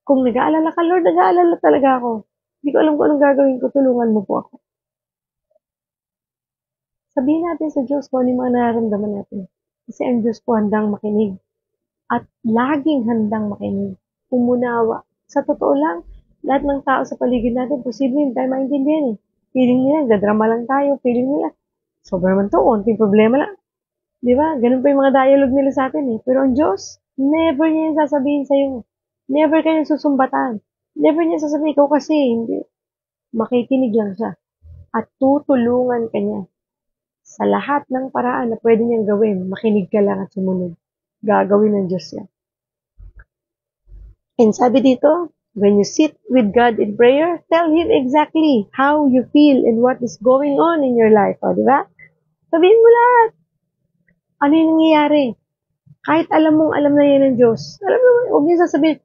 Kung nag-aalala ka, Lord, nag-aalala talaga ako. Hindi ko alam kung anong gagawin ko. Tulungan mo po ako. Sabihin natin sa Diyos kung ano yung mga nararamdaman natin. Kasi ang Diyos po handang makinig. At laging handang makinig. Umunawa. Sa totoo lang, lahat ng tao sa paligid natin, posible hindi tayo maintindihan eh. Feeling nila, gadrama lang tayo. Feeling nila, sobrang naman to, konting problema lang. Di ba? Ganun pa yung mga dialogue nila sa atin eh. Pero ang Diyos, never niya yung sasabihin sa'yo. Never kanya susumbatan. Never niya sasabihin, ikaw kasi, hindi. Makikinig lang siya. At tutulungan kanya. Sa lahat ng paraan na pwede niyang gawin, makinig ka lang at sumunod. Gagawin ng Diyos yan. And sabi dito, when you sit with God in prayer, tell Him exactly how you feel and what is going on in your life. O, di ba? Sabihin mo lahat. Ano yung nangyayari? Kahit alam na yan ng Diyos. Alam mo, huwag niyo sasabihin,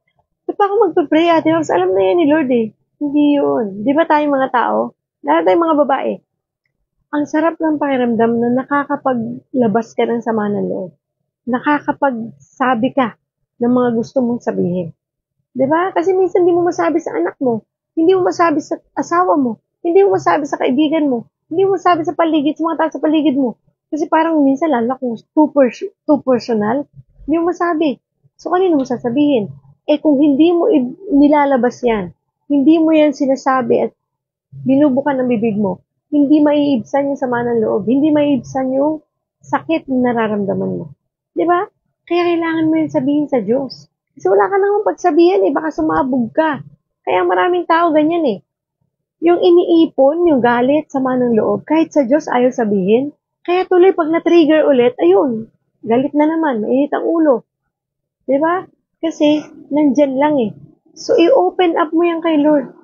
di pa ako magpapray, Ate Rox, alam na yan ni Lord eh. Hindi yun. Di ba tayong mga tao? Lahat tayong mga babae. Ang sarap ng pakiramdam na nakakapaglabas ka ng sama ng loob. Nakakapagsabi ka ng mga gusto mong sabihin. Diba? Kasi minsan hindi mo masabi sa anak mo, hindi mo masabi sa asawa mo, hindi mo masabi sa kaibigan mo, hindi mo masabi sa paligid, sa mga tao sa paligid mo. Kasi parang minsan lalo kung too personal, hindi mo masabi. So, kanino mo sasabihin? Eh, kung hindi mo nilalabas yan, hindi mo yan sinasabi at binubukan ng bibig mo, hindi maiibsan yung sama ng loob, hindi maiibsan yung sakit na nararamdaman mo. Di ba? Kaya kailangan mo yung sabihin sa Diyos. Kasi wala ka nang pagsabihan eh, baka sumabog ka. Kaya maraming tao ganyan eh. Yung iniipon, yung galit, sama ng loob, kahit sa Diyos ayaw sabihin. Kaya tuloy pag na-trigger ulit, ayun, galit na naman, mainit ang ulo. Di ba? Kasi nandyan lang eh. So i-open up mo yan kay Lord.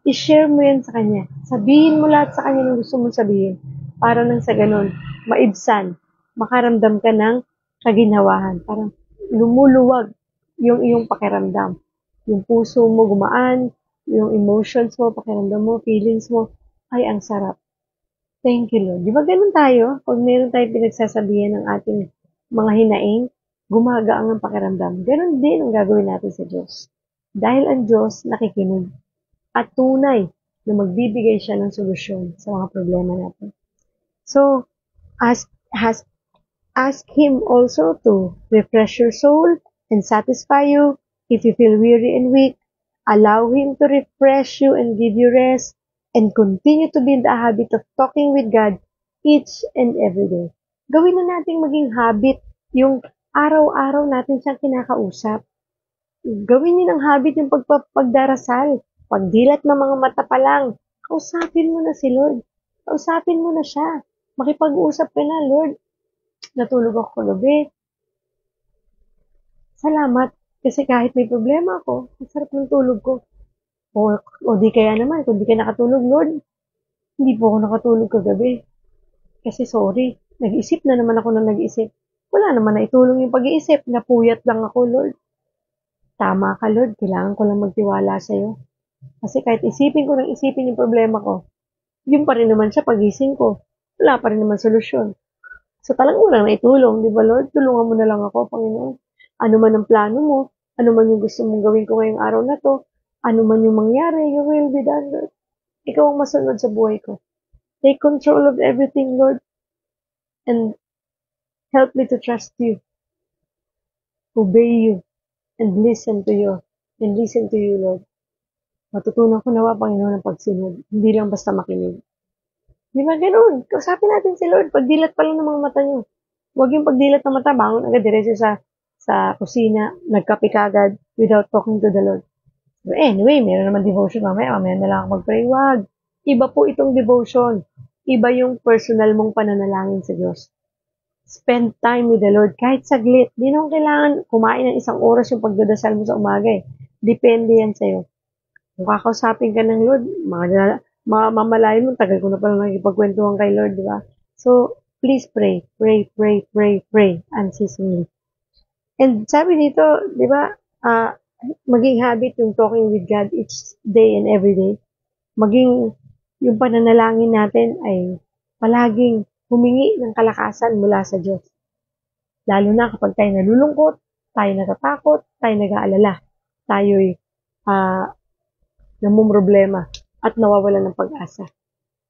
I-share mo yan sa Kanya. Sabihin mo lahat sa Kanya ng gusto mong sabihin. Para nang sa ganun, maibsan, makaramdam ka ng kaginhawahan. Parang lumuluwag yung iyong pakiramdam. Yung puso mo gumaan, yung emotions mo, pakiramdam mo, feelings mo, ay ang sarap. Thank you, Lord. Di ba ganun tayo? Pag meron tayong pinagsasabihan ng ating mga hinaing, gumagaang ang pakiramdam. Ganun din ang gagawin natin sa Diyos. Dahil ang Diyos nakikinig at tunay na magbibigay siya ng solusyon sa mga problema natin. So, ask Him also to refresh your soul and satisfy you if you feel weary and weak. Allow Him to refresh you and give you rest and continue to build a habit of talking with God each and every day. Gawin na nating maging habit yung araw-araw natin siyang kinakausap. Gawin niyo ng habit yung pagdarasal. Pagdilat ng mga mata pa lang, kausapin mo na si Lord. Kausapin mo na siya. Makipag-usap ka na, Lord. Natulog ako kagabi. Salamat. Kasi kahit may problema ako, ang sarap ng tulog ko. O di kaya naman, kung di ka nakatulog, Lord, hindi po ako nakatulog kagabi. Kasi sorry, nag-isip na naman ako na nag-isip. Wala naman na itulong yung pag-iisip. Napuyat lang ako, Lord. Tama ka, Lord. Kailangan ko lang magtiwala sa'yo. Kasi kahit isipin ko ng isipin yung problema ko, yun pa rin naman siya pagising ko. Wala pa rin naman solusyon. So talagang walang naitulong, di ba Lord? Tulungan mo na lang ako, Panginoon. Ano man ang plano mo, ano man yung gusto mong gawin ko ngayong araw na to, ano man yung mangyari, your will be done, Lord. Ikaw ang masunod sa buhay ko. Take control of everything, Lord. And help me to trust you. Obey you. And listen to you. And listen to you, Lord. Matutunan ko nawa, Panginoon, ang pagsunod. Hindi lang basta makinig. Di ba ganun? Kausapin natin si Lord. Pagdilat pa lang ng mga mata nyo. Huwag yung pagdilat ng mata, bangon agad diretso sa kusina, nagkape kagad without talking to the Lord. But anyway, meron naman devotion mamaya na lang ako mag-pray. Wag. Iba po itong devotion. Iba yung personal mong pananalangin sa Diyos. Spend time with the Lord kahit saglit. Di naman kailangan kumain ng 1 oras yung pagdadasal mo sa umaga eh. Depende yan sa'yo. Kung kakausapin ka ng Lord, mga mamalayan mo, tagal ko na pala nakikipagkwentuhan kay Lord, di ba? So, please pray, pray, pray, pray, pray, unceasingly. And sabi dito, di ba, maging habit yung talking with God each day and every day. Maging yung pananalangin natin ay palaging humingi ng kalakasan mula sa Diyos. Lalo na kapag tayo nalulungkot, tayo natatakot, tayo nag-aalala, tayo'y namumroblema at nawawalan ng pag-asa.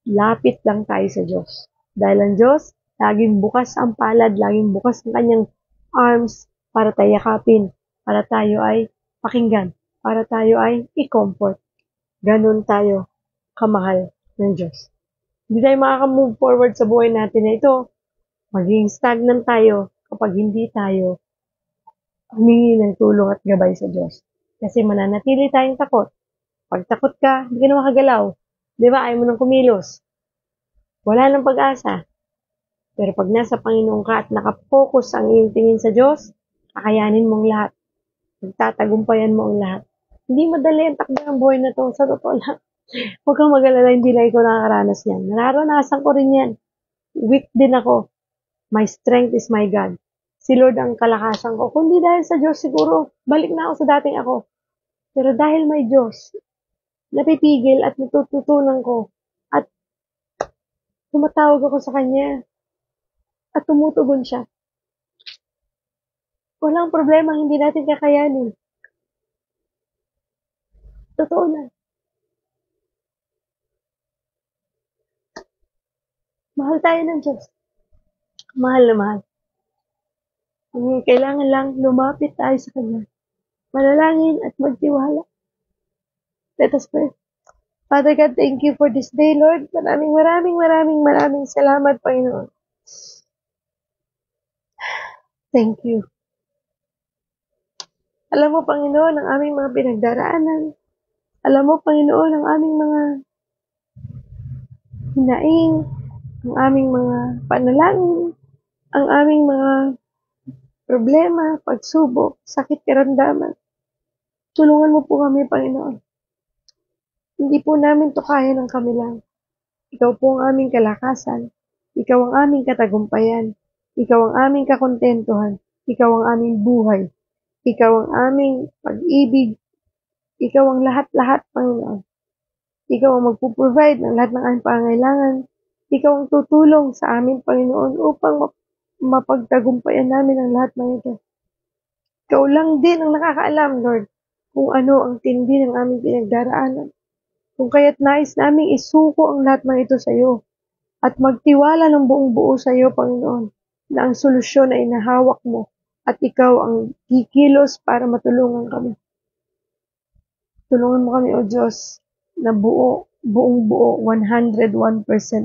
Lapit lang tayo sa Diyos. Dahil ang Diyos, laging bukas ang palad, laging bukas ang kanyang arms para tayo yakapin, para tayo ay pakinggan, para tayo ay i-comfort. Ganon tayo kamahal ng Diyos. Hindi tayo makaka-move forward sa buhay natin na ito. Maging stagnant tayo kapag hindi tayo humingi ng tulong at gabay sa Diyos. Kasi mananatili tayong takot. Pag takot ka, hindi ka na makagalaw. Di ba? Ayaw mo nang kumilos. Wala nang pag-asa. Pero pag nasa Panginoon ka at nakapokus ang iyong tingin sa Diyos, kakayanin mong lahat. Magtatagumpayan mo ang lahat. Hindi madali ang takbo ng buhay na to. Sa totoo lang. Huwag kang mag-alala, hindi lang ikaw nakakaranas yan. Nararanasan ko rin yan. Weak din ako. My strength is my God. Si Lord ang kalakasan ko. Kundi dahil sa Diyos, siguro, balik na ako sa dating ako. Pero dahil may Diyos, napipigil at natututunan ko at tumatawag ako sa Kanya at tumutugon siya. Walang problema, hindi natin kakayanin. Totoo na. Mahal tayo ng Diyos. Mahal na mahal. Kailangan lang lumapit tayo sa Kanya. Manalangin at magtiwala. Let us pray. Father God, thank you for this day, Lord. Maraming salamat, Panginoon. Thank you. Alam mo, Panginoon, ang aming mga pinagdaraanan. Alam mo, Panginoon, ang aming mga hinaing, ang aming mga panalangin, ang aming mga problema, pagsubok, sakit, karamdaman. Tulungan mo po kami, Panginoon. Hindi po namin to kaya ng kami lang. Ikaw po ang aming kalakasan. Ikaw ang aming katagumpayan. Ikaw ang aming kakontentuhan. Ikaw ang aming buhay. Ikaw ang aming pag-ibig. Ikaw ang lahat-lahat, Panginoon. Ikaw ang magpuprovide ng lahat ng aming pangangailangan. Ikaw ang tutulong sa amin, Panginoon, upang mapagtagumpayan namin ang lahat ng ito. Ikaw lang din ang nakakaalam, Lord, kung ano ang tindi ng aming pinagdaraanan. Kung kaya't nais naming isuko ang lahat ng ito sa iyo at magtiwala ng buong buo sa iyo, Panginoon, na ang solusyon ay nahawak mo at ikaw ang kikilos para matulungan kami. Tulungan mo kami, O Diyos, na buong buo, 101%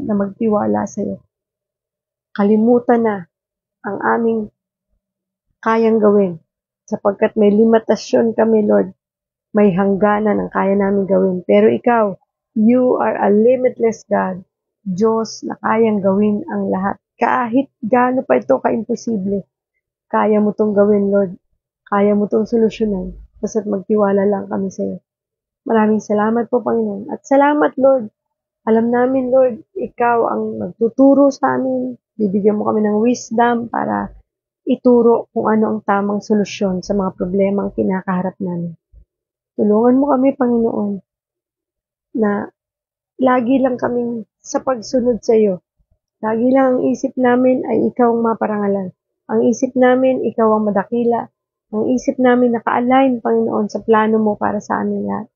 na magtiwala sa iyo. Kalimutan na ang aming kayang gawin sapagkat may limitasyon kami, Lord. May hangganan ang kaya namin gawin. Pero ikaw, you are a limitless God. Diyos na kayang gawin ang lahat. Kahit gaano pa ito ka-imposible, kaya mo itong gawin, Lord. Kaya mo itong solusyonan. Basta't magtiwala lang kami sa iyo. Maraming salamat po, Panginoon. At salamat, Lord. Alam namin, Lord, ikaw ang nagtuturo sa amin. Bibigyan mo kami ng wisdom para ituro kung ano ang tamang solusyon sa mga problemang kinakaharap namin. Tulungan mo kami, Panginoon, na lagi lang kaming sa pagsunod sa iyo. Lagi lang ang isip namin ay ikaw ang maparangalan. Ang isip namin, ikaw ang madakila. Ang isip namin naka-align, Panginoon, sa plano mo para sa amin lahat.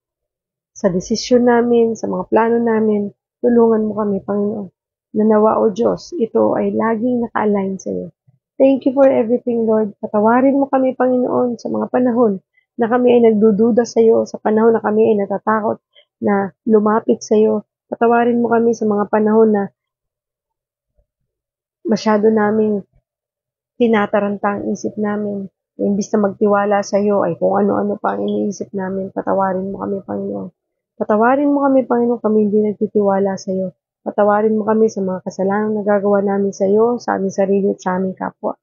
Sa desisyon namin, sa mga plano namin, tulungan mo kami, Panginoon. Nanawa, O Diyos, ito ay laging naka-align sa iyo. Thank you for everything, Lord. Patawarin mo kami, Panginoon, sa mga panahon na kami ay nagdududa sa iyo, sa panahon na kami ay natatakot na lumapit sa iyo. Patawarin mo kami sa mga panahon na masyado naming tinataranta ang isip namin. Imbis na magtiwala sa iyo ay kung ano-ano pa ang iniisip namin. Patawarin mo kami, Panginoon. Patawarin mo kami, Panginoon, kami hindi nagtitiwala sa iyo. Patawarin mo kami sa mga kasalanan na nagagawa namin sa iyo, sa aming sarili at sa aming kapwa.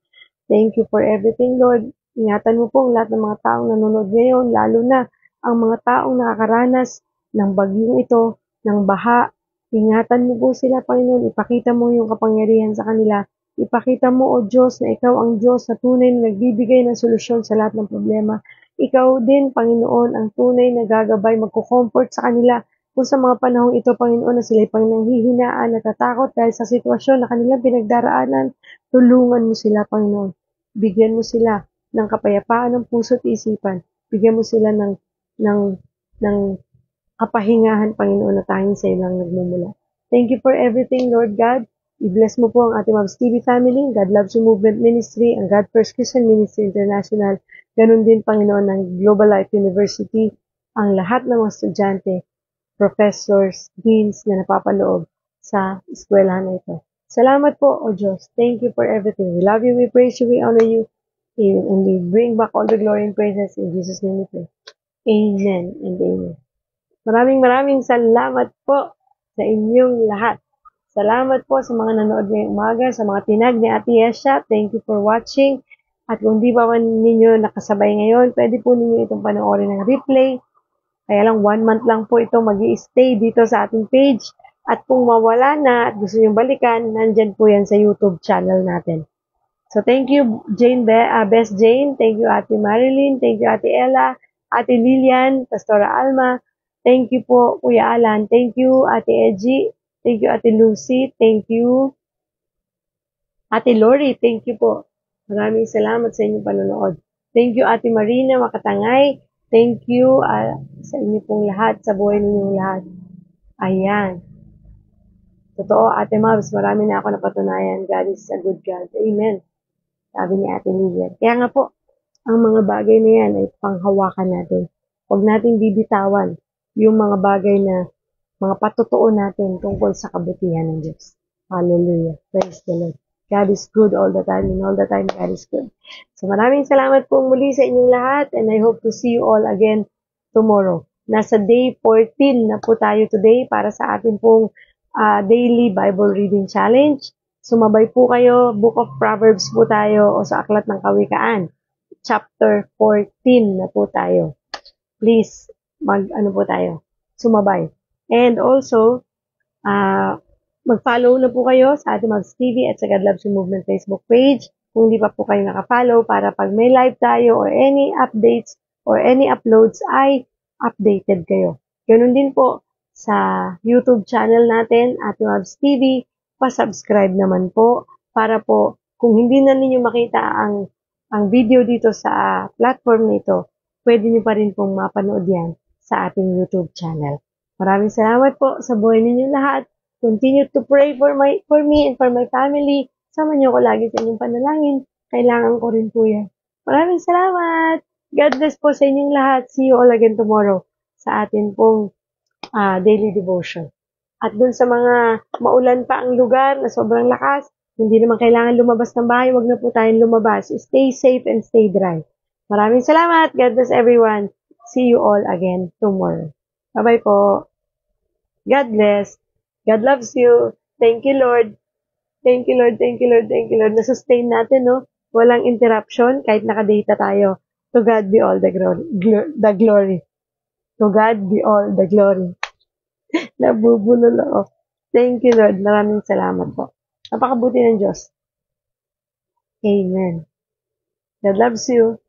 Thank you for everything, Lord. Ingatan mo po ang lahat ng mga taong nanonood ngayon, lalo na ang mga taong nakakaranas ng bagyong ito, ng baha, Ingatan mo po sila, Panginoon. Ipakita mo yung kapangyarihan sa kanila. Ipakita mo, O Diyos, na ikaw ang Diyos na tunay na nagbibigay ng solusyon sa lahat ng problema. Ikaw din, Panginoon, ang tunay na gagabay, magkukomfort sa kanila. Kung sa mga panahong ito, Panginoon, na sila'y pang nanghihinaan, natatakot dahil sa sitwasyon na kanilang pinagdaraanan, tulungan mo sila, Panginoon. Bigyan mo sila ng kapayapaan ng puso at isipan. Bigyan mo sila ng, ng kapahingahan, Panginoon, na tanging sa iyo lang nagmumula. Thank you for everything, Lord God. I-bless mo po ang ating Mavs TV family, God Loves You Movement Ministry, ang God First Christian Ministry International, ganun din, Panginoon, ng Global Life University, ang lahat ng mga estudyante, professors, deans na napapaloob sa eskwelahan na ito. Salamat po, O Diyos. Thank you for everything. We love you, we praise you, we honor you, and we bring back all the glory and praises in Jesus' name we pray. Amen and amen. Maraming salamat po sa inyong lahat. Salamat po sa mga nanood ngayong umaga, sa mga tinag ni Ate Yesha. Thank you for watching. At kung di pa man ninyo nakasabay ngayon, pwede po ninyo itong panoorin ng replay. Kaya lang 1 month lang po ito mag-i-stay dito sa ating page. At kung mawala na at gusto nyo balikan, nandyan po yan sa YouTube channel natin. So thank you Best Jane, thank you Ate Marilyn, thank you Ate Ella, Ate Lilian, Pastora Alma, thank you po Kuya Alan, thank you Ate Edgy, thank you Ate Lucy, thank you Ate Lori, thank you po. Maraming salamat sa inyong panonood. Thank you Ate Marina Makatangay, thank you sa inyo pong lahat, sa buhay ninyong lahat. Ayan. Totoo, Ate Mavs, marami na ako napatunayan. God is a good God. Amen. Sabi ni Ate Lilian. Kaya nga po, ang mga bagay na yan ay panghawakan natin. Huwag natin bibitawan yung mga bagay na mga patotoo natin tungkol sa kabutihan ng Diyos. Hallelujah. Praise the Lord. God is good all the time, and all the time God is good. So maraming salamat po muli sa inyong lahat, and I hope to see you all again tomorrow. Nasa day 14 na po tayo today para sa ating pong daily Bible reading challenge. Sumabay po kayo, Book of Proverbs po tayo o sa Aklat ng Kawikaan. Chapter 14 na po tayo. Please, po tayo, sumabay. And also, mag-follow na po kayo sa ating Mavs TV at sa God Loves You Movement Facebook page. Kung hindi pa po kayo naka-follow para pag may live tayo or any updates or any uploads ay updated kayo. Ganun din po sa YouTube channel natin, ating Mavs TV, pa-subscribe naman po para po kung hindi na ninyo makita ang video dito sa platform nito, pwede nyo pa rin pong mapanood yan sa ating YouTube channel. Maraming salamat po sa buhay ninyo lahat. Continue to pray for me and for my family. Sama niyo ko lagi sa inyong panalangin. Kailangan ko rin po yan. Maraming salamat. God bless po sa inyong lahat. See you all again tomorrow sa atin pong daily devotion. At dun sa mga maulan pa ang lugar na sobrang lakas, hindi naman kailangan lumabas ng bahay, wag na po tayong lumabas. Stay safe and stay dry. Maraming salamat. God bless everyone. See you all again tomorrow. Bye-bye po. God bless. God loves you. Thank you, Lord. Thank you, Lord. Thank you, Lord. Thank you, Lord. Na-sustain natin, no? Walang interruption kahit nakadata tayo. To God be all the glory. To God be all the glory. Nabubulol ako. Thank you, Lord. Maraming salamat po. Napakabuti ng Diyos. Amen. God loves you.